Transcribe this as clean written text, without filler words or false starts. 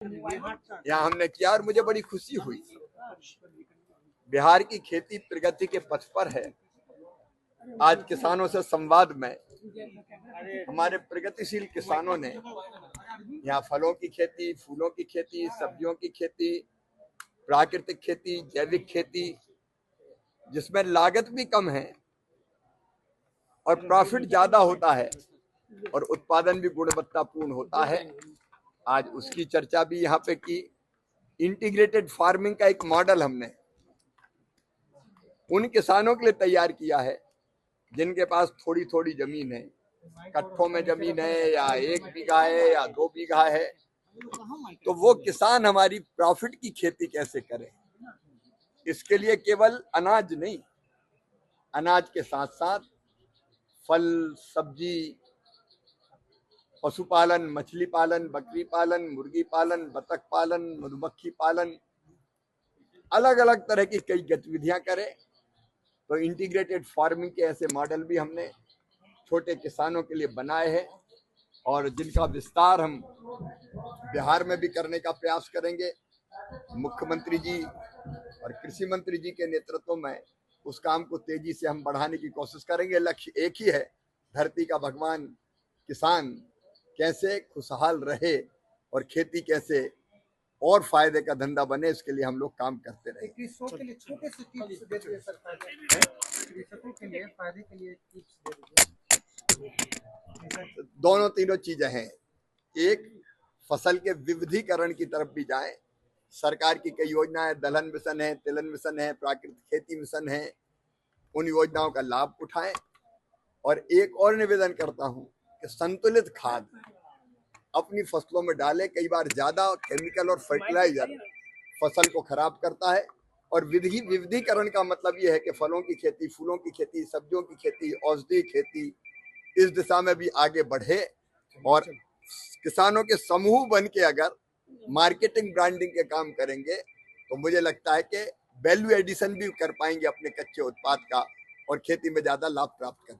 यहाँ हमने किया और मुझे बड़ी खुशी हुई। बिहार की खेती प्रगति के पथ पर है। आज किसानों से संवाद में हमारे प्रगतिशील किसानों ने यहाँ फलों की खेती, फूलों की खेती, सब्जियों की खेती, प्राकृतिक खेती, जैविक खेती, जिसमें लागत भी कम है और प्रॉफिट ज्यादा होता है और उत्पादन भी गुणवत्तापूर्ण होता है, आज उसकी चर्चा भी यहाँ पे की। इंटीग्रेटेड फार्मिंग का एक मॉडल हमने उन किसानों के लिए तैयार किया है जिनके पास थोड़ी थोड़ी जमीन है, कट्ठों में जमीन है या 1 बीघा है या 2 बीघा है, तो वो किसान हमारी प्रॉफिट की खेती कैसे करें। इसके लिए केवल अनाज नहीं, अनाज के साथ साथ फल, सब्जी, पशुपालन, मछली पालन, बकरी पालन, मुर्गी पालन, बतख पालन, मधुमक्खी पालन, अलग अलग तरह की कई गतिविधियां करें। तो इंटीग्रेटेड फार्मिंग के ऐसे मॉडल भी हमने छोटे किसानों के लिए बनाए हैं और जिनका विस्तार हम बिहार में भी करने का प्रयास करेंगे। मुख्यमंत्री जी और कृषि मंत्री जी के नेतृत्व में उस काम को तेजी से हम बढ़ाने की कोशिश करेंगे। लक्ष्य एक ही है, धरती का भगवान किसान कैसे खुशहाल रहे और खेती कैसे और फायदे का धंधा बने, इसके लिए हम लोग काम करते रहे। कृषकों के लिए छोटे से टिप्स दे दीजिए सरकार, कृषकों के लिए फायदे के लिए टिप्स दे दीजिए। दोनों तीनों चीजें हैं। एक, फसल के विविधीकरण की तरफ भी जाएं। सरकार की कई योजनाएं, दलहन मिशन है, तिलहन मिशन है, प्राकृतिक खेती मिशन है, उन योजनाओं का लाभ उठाएं। और एक और निवेदन करता हूं कि संतुलित खाद अपनी फसलों में डालें। कई बार ज्यादा केमिकल और फर्टिलाइजर फसल को खराब करता है और विविधीकरण का मतलब यह है कि फलों की खेती, फूलों की खेती, सब्जियों की खेती, औषधि खेती, इस दिशा में भी आगे बढ़े और किसानों के समूह बन के अगर मार्केटिंग ब्रांडिंग के काम करेंगे तो मुझे लगता है कि वैल्यू एडिशन भी कर पाएंगे अपने कच्चे उत्पाद का और खेती में ज्यादा लाभ प्राप्त कर।